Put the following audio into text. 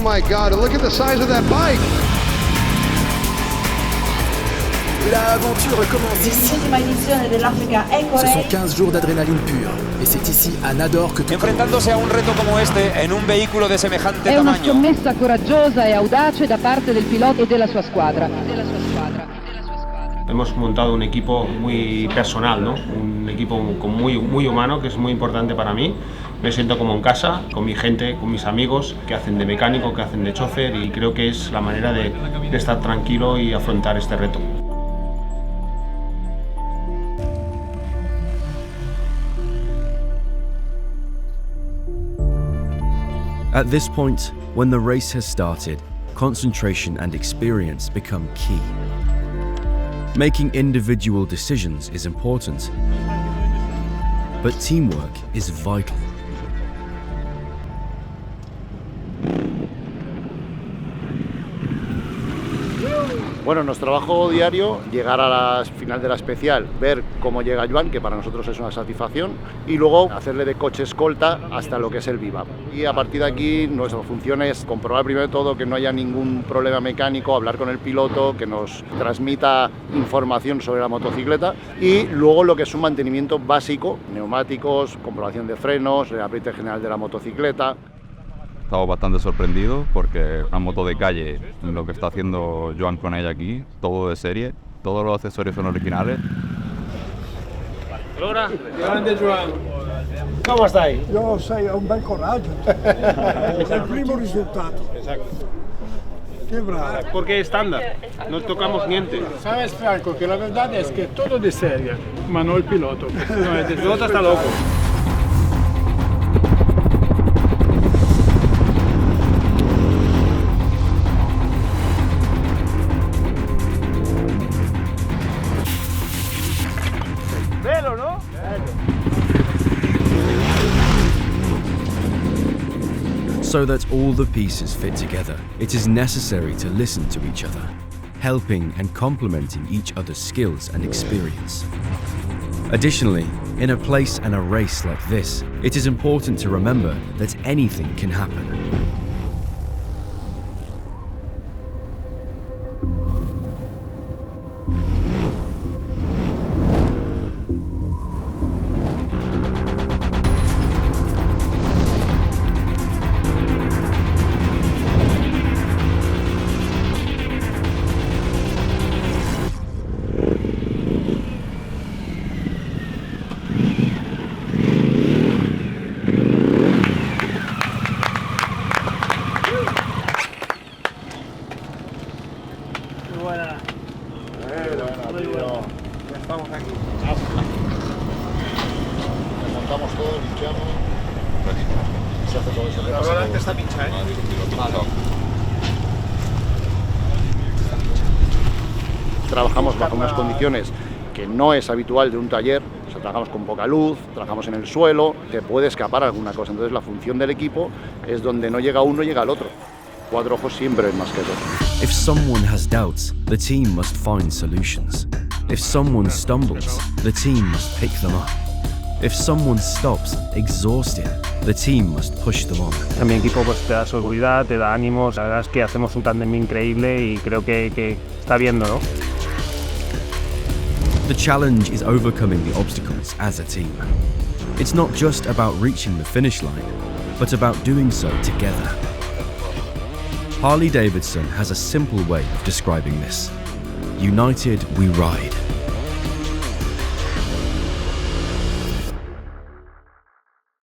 my God, look at the size of that bike. L'aventure commence ici. Ce sont 15 jours d'adrénaline pure. Et c'est ici, à Nador, que tout enfrentándose a un reto como este en un vehículo de semejante È una tamaño. scommessa coraggiosa e audace da parte del pilota e della sua squadra. Hemos montado un equipo muy personal, ¿no? Un equipo muy humano, que es muy importante para mí. Me siento como en casa, con mi gente, con mis amigos, que hacen de mecánico, que hacen de chofer, y creo que es la manera de estar tranquilo y afrontar este reto. At this point, when the race has started, concentration and experience become key. Making individual decisions is important, but teamwork is vital. Bueno, nuestro trabajo diario, llegar a la final de la especial, ver cómo llega Joan, que para nosotros es una satisfacción, y luego hacerle de coche escolta hasta lo que es el Viva. Y a partir de aquí nuestra función es comprobar primero de todo que no haya ningún problema mecánico, hablar con el piloto, que nos transmita información sobre la motocicleta, y luego lo que es un mantenimiento básico, neumáticos, comprobación de frenos, el apriete general de la motocicleta. Estamos bastante sorprendidos porque una moto de calle, lo que está haciendo Joan con ella aquí, todo de serie, todos los accesorios son originales. Allora, grande Joan, come stai? Io sei un bel coraggio, è il primo risultato. Exacto. Qué bravo. Porque es estándar, no tocamos niente. Sabes, Franco, que la verdad es que todo de serie, ma no el piloto. No, el piloto está loco. So that all the pieces fit together, it is necessary to listen to each other, helping and complementing each other's skills and experience. Additionally, in a place and a race like this, it is important to remember that anything can happen. Estamos aquí. Montamos todo, limpiamos. Se hace todo ese La volante está pinchada, ¿eh? Trabajamos bajo unas condiciones que no es habitual de un taller, o sea, trabajamos con poca luz, trabajamos en el suelo, te puede escapar alguna cosa, entonces la función del equipo es donde no llega uno, llega el otro. Cuatro ojos siempre es más que dos. If someone has doubts, the team must find solutions. If someone stumbles, the team must pick them up. If someone stops, exhausted, the team must push them on. A mi equipo pues te da seguridad, te da ánimos, la verdad es que hacemos un tándem increíble y creo que está viendo, ¿no? The challenge is overcoming the obstacles as a team. It's not just about reaching the finish line, but about doing so together. Harley-Davidson has a simple way of describing this. United we ride.